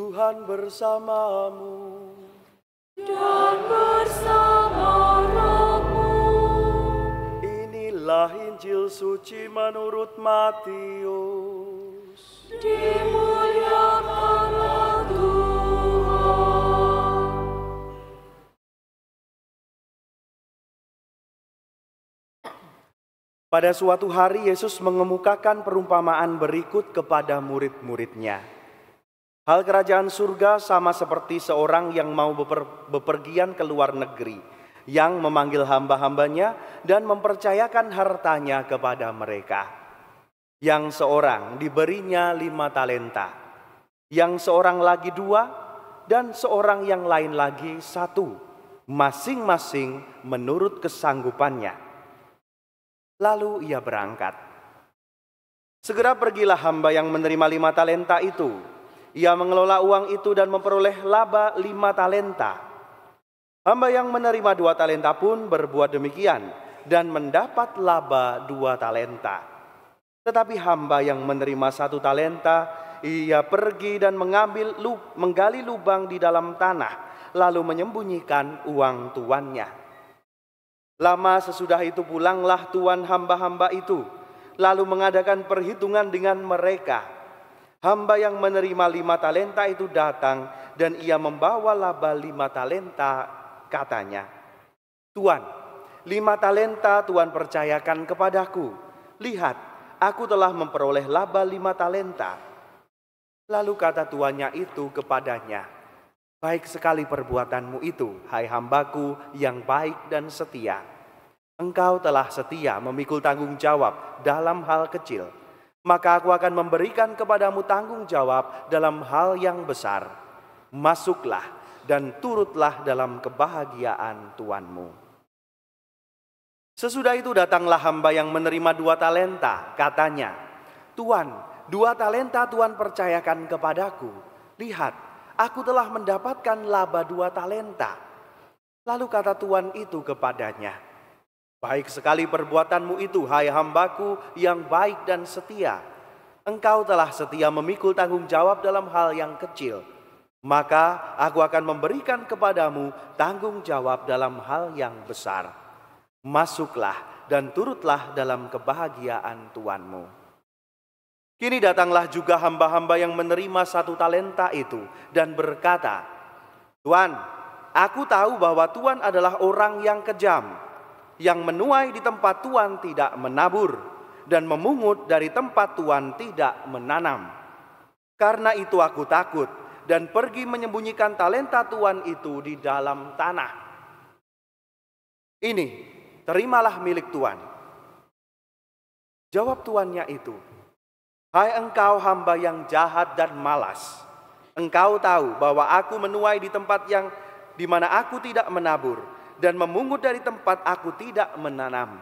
Tuhan bersamamu. Dan bersama rohmu. Inilah Injil suci menurut Matius. Dimuliakanlah Tuhan. Pada suatu hari Yesus mengemukakan perumpamaan berikut kepada murid-muridnya. Hal kerajaan surga sama seperti seorang yang mau bepergian ke luar negeri, yang memanggil hamba-hambanya dan mempercayakan hartanya kepada mereka. Yang seorang diberinya 5 talenta, yang seorang lagi 2, dan seorang yang lain lagi 1, masing-masing menurut kesanggupannya. Lalu ia berangkat. Segera pergilah hamba yang menerima 5 talenta itu. Ia mengelola uang itu dan memperoleh laba 5 talenta. Hamba yang menerima 2 talenta pun berbuat demikian dan mendapat laba 2 talenta. Tetapi hamba yang menerima 1 talenta, ia pergi dan menggali lubang di dalam tanah, lalu menyembunyikan uang tuannya. Lama sesudah itu pulanglah tuan hamba-hamba itu, lalu mengadakan perhitungan dengan mereka. Hamba yang menerima 5 talenta itu datang dan ia membawa laba 5 talenta. Katanya, "Tuan, 5 talenta Tuan percayakan kepadaku. Lihat, aku telah memperoleh laba 5 talenta." Lalu kata tuannya itu kepadanya, "Baik sekali perbuatanmu itu, hai hambaku yang baik dan setia. Engkau telah setia memikul tanggung jawab dalam hal kecil. Maka aku akan memberikan kepadamu tanggung jawab dalam hal yang besar. Masuklah dan turutlah dalam kebahagiaan tuanmu." Sesudah itu datanglah hamba yang menerima 2 talenta. Katanya, "Tuan, 2 talenta Tuan percayakan kepadaku. Lihat, aku telah mendapatkan laba 2 talenta." Lalu kata tuan itu kepadanya, "Baik sekali perbuatanmu itu, hai hambaku yang baik dan setia. Engkau telah setia memikul tanggung jawab dalam hal yang kecil. Maka aku akan memberikan kepadamu tanggung jawab dalam hal yang besar. Masuklah dan turutlah dalam kebahagiaan tuanmu." Kini datanglah juga hamba-hamba yang menerima 1 talenta itu dan berkata, "Tuan, aku tahu bahwa Tuan adalah orang yang kejam, yang menuai di tempat Tuan tidak menabur, dan memungut dari tempat Tuan tidak menanam. Karena itu aku takut dan pergi menyembunyikan talenta Tuan itu di dalam tanah. Ini, terimalah milik Tuan." Jawab tuannya itu, "Hai engkau hamba yang jahat dan malas. Engkau tahu bahwa aku menuai di tempat yang di mana aku tidak menabur, dan memungut dari tempat aku tidak menanam.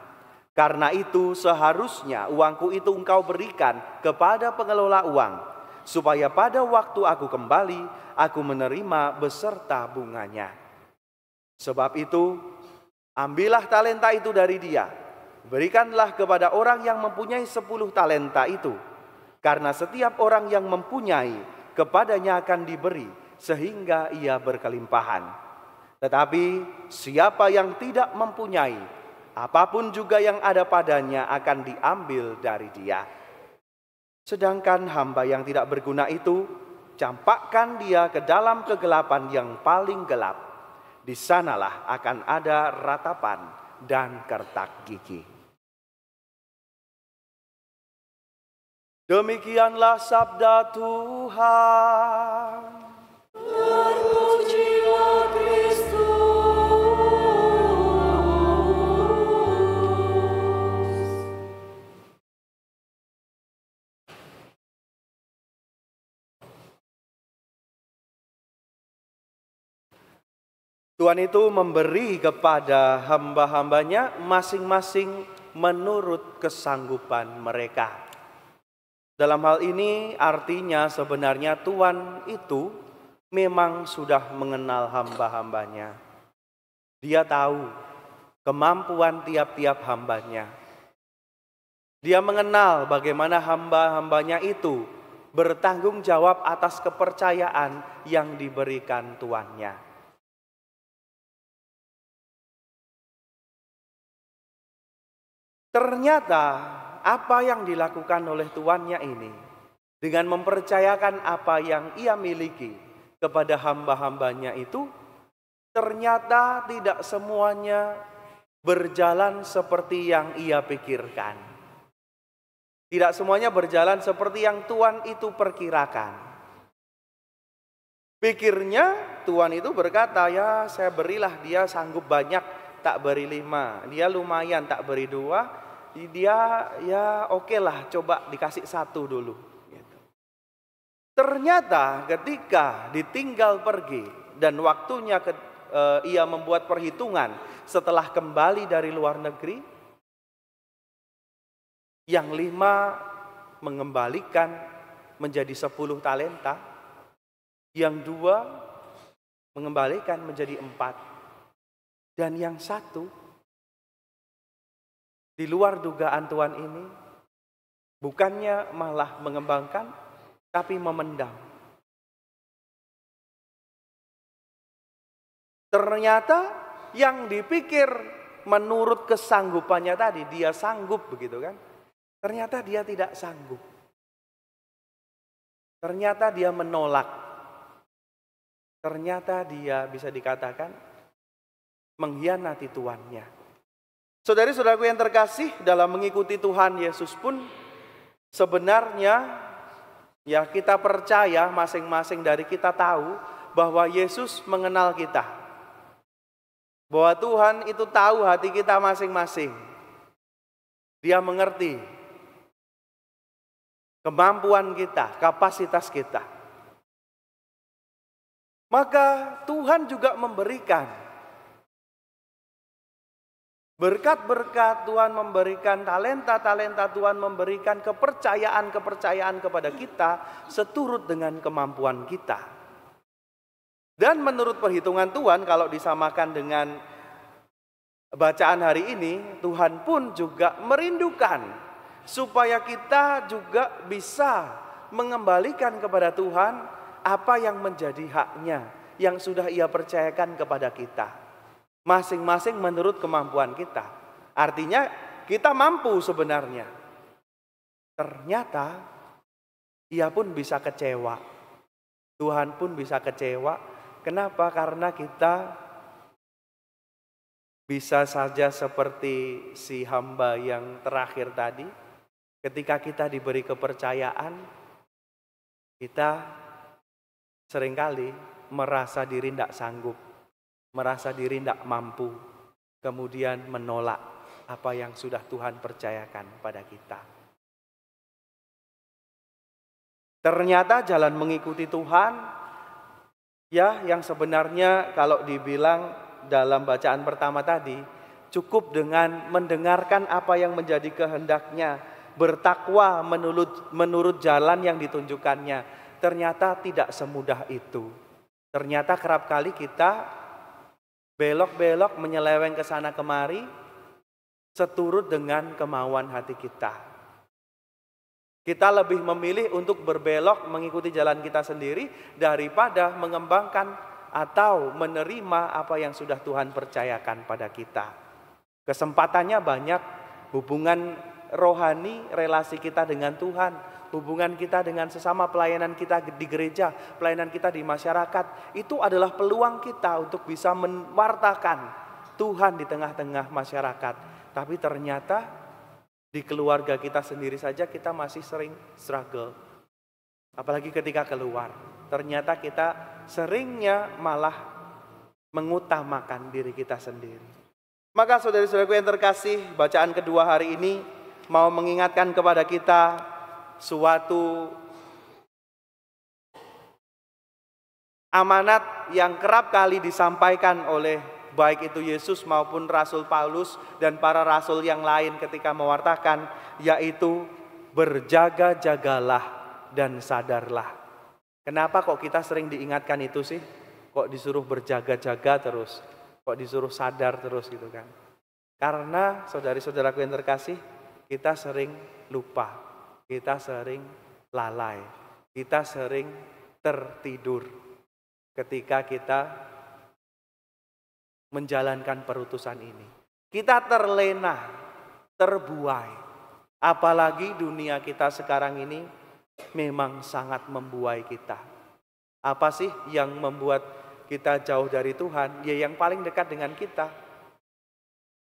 Karena itu seharusnya uangku itu engkau berikan kepada pengelola uang, supaya pada waktu aku kembali, aku menerima beserta bunganya. Sebab itu, ambillah talenta itu dari dia, berikanlah kepada orang yang mempunyai 10 talenta itu. Karena setiap orang yang mempunyai, kepadanya akan diberi, sehingga ia berkelimpahan. Tetapi siapa yang tidak mempunyai, apapun juga yang ada padanya akan diambil dari dia. Sedangkan hamba yang tidak berguna itu, campakkan dia ke dalam kegelapan yang paling gelap. Di sanalah akan ada ratapan dan kertak gigi." Demikianlah sabda Tuhan. Terpujilah Kristus. Tuhan itu memberi kepada hamba-hambanya masing-masing menurut kesanggupan mereka. Dalam hal ini artinya sebenarnya Tuhan itu memang sudah mengenal hamba-hambanya. Dia tahu kemampuan tiap-tiap hambanya. Dia mengenal bagaimana hamba-hambanya itu bertanggung jawab atas kepercayaan yang diberikan tuannya. Ternyata apa yang dilakukan oleh tuannya ini dengan mempercayakan apa yang ia miliki kepada hamba-hambanya itu ternyata tidak semuanya berjalan seperti yang ia pikirkan. Tidak semuanya berjalan seperti yang Tuhan itu perkirakan. Pikirnya Tuhan itu berkata, ya saya berilah dia sanggup banyak, tak beri 5. Dia lumayan, tak beri 2. Dia ya oke lah, coba dikasih 1 dulu. Gitu. Ternyata ketika ditinggal pergi dan waktunya ia membuat perhitungan setelah kembali dari luar negeri, yang 5 mengembalikan menjadi 10 talenta, yang 2 mengembalikan menjadi 4, dan yang 1 di luar dugaan Tuhan ini bukannya malah mengembangkan, tapi memendam. Ternyata yang dipikir menurut kesanggupannya tadi, dia sanggup begitu kan? Ternyata dia tidak sanggup. Ternyata dia menolak. Ternyata dia bisa dikatakan mengkhianati tuannya. Saudari-saudaraku yang terkasih, dalam mengikuti Tuhan Yesus pun sebenarnya ya kita percaya, masing-masing dari kita tahu bahwa Yesus mengenal kita. Bahwa Tuhan itu tahu hati kita masing-masing. Dia mengerti kemampuan kita, kapasitas kita. Maka Tuhan juga memberikan berkat-berkat, Tuhan memberikan talenta-talenta, Tuhan memberikan kepercayaan-kepercayaan kepada kita seturut dengan kemampuan kita. Dan menurut perhitungan Tuhan, kalau disamakan dengan bacaan hari ini, Tuhan pun juga merindukan supaya kita juga bisa mengembalikan kepada Tuhan apa yang menjadi haknya, yang sudah Ia percayakan kepada kita. Masing-masing menurut kemampuan kita. Artinya kita mampu sebenarnya. Ternyata Ia pun bisa kecewa. Tuhan pun bisa kecewa. Kenapa? Karena kita bisa saja seperti si hamba yang terakhir tadi. Ketika kita diberi kepercayaan, kita seringkali merasa diri tidak sanggup, merasa diri tidak mampu, kemudian menolak apa yang sudah Tuhan percayakan pada kita. Ternyata jalan mengikuti Tuhan, ya yang sebenarnya kalau dibilang dalam bacaan pertama tadi, cukup dengan mendengarkan apa yang menjadi kehendaknya, bertakwa menurut jalan yang ditunjukkannya. Ternyata tidak semudah itu. Ternyata kerap kali kita belok-belok menyeleweng ke sana kemari seturut dengan kemauan hati kita. Kita lebih memilih untuk berbelok mengikuti jalan kita sendiri daripada mengembangkan atau menerima apa yang sudah Tuhan percayakan pada kita. Kesempatannya banyak, hubungan rohani, relasi kita dengan Tuhan, hubungan kita dengan sesama, pelayanan kita di gereja, pelayanan kita di masyarakat, itu adalah peluang kita untuk bisa mewartakan Tuhan di tengah-tengah masyarakat. Tapi ternyata di keluarga kita sendiri saja kita masih sering struggle. Apalagi ketika keluar, ternyata kita seringnya malah mengutamakan diri kita sendiri. Maka saudari-saudariku yang terkasih, bacaan kedua hari ini mau mengingatkan kepada kita suatu amanat yang kerap kali disampaikan oleh baik itu Yesus maupun Rasul Paulus dan para rasul yang lain ketika mewartakan, yaitu berjaga-jagalah dan sadarlah. Kenapa kok kita sering diingatkan itu sih? Kok disuruh berjaga-jaga terus? Kok disuruh sadar terus gitu kan? Karena saudari-saudaraku yang terkasih, kita sering lupa, kita sering lalai. Kita sering tertidur ketika kita menjalankan perutusan ini. Kita terlena, terbuai. Apalagi dunia kita sekarang ini memang sangat membuai kita. Apa sih yang membuat kita jauh dari Tuhan? Ya yang paling dekat dengan kita.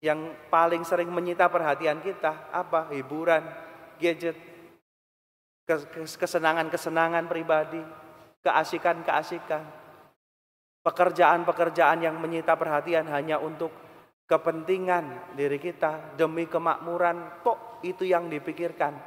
Yang paling sering menyita perhatian kita. Apa? Hiburan, gadget, kesenangan-kesenangan pribadi, keasikan-keasikan. Pekerjaan-pekerjaan yang menyita perhatian hanya untuk kepentingan diri kita, demi kemakmuran, kok itu yang dipikirkan.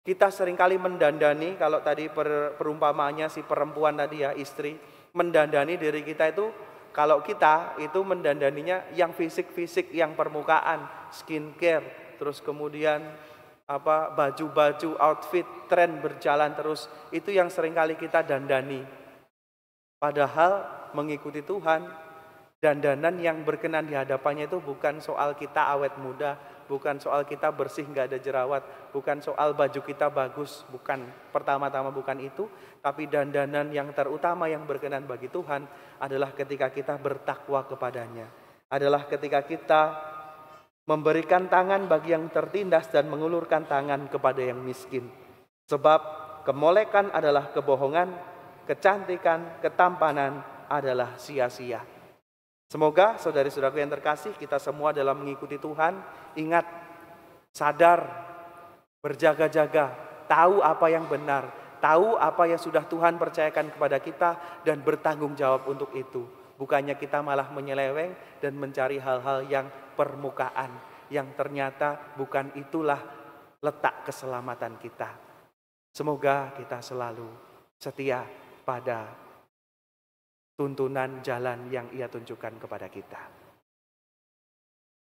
Kita seringkali mendandani, kalau tadi perumpamaannya si perempuan tadi ya, istri, mendandani diri kita itu, kalau kita itu mendandaninya yang fisik-fisik, yang permukaan, skincare, terus kemudian baju-baju, outfit, tren berjalan terus, itu yang seringkali kita dandani. Padahal mengikuti Tuhan, dandanan yang berkenan di hadapannya itu bukan soal kita awet muda, bukan soal kita bersih nggak ada jerawat, bukan soal baju kita bagus, bukan, pertama-tama bukan itu, tapi dandanan yang terutama yang berkenan bagi Tuhan adalah ketika kita bertakwa kepadanya, adalah ketika kita memberikan tangan bagi yang tertindas dan mengulurkan tangan kepada yang miskin. Sebab kemolekan adalah kebohongan, kecantikan, ketampanan adalah sia-sia. Semoga saudari-saudaraku yang terkasih, kita semua dalam mengikuti Tuhan, ingat, sadar, berjaga-jaga, tahu apa yang benar, tahu apa yang sudah Tuhan percayakan kepada kita, dan bertanggung jawab untuk itu. Bukannya kita malah menyeleweng dan mencari hal-hal yang permukaan, yang ternyata bukan itulah letak keselamatan kita. Semoga kita selalu setia pada tuntunan jalan yang Ia tunjukkan kepada kita.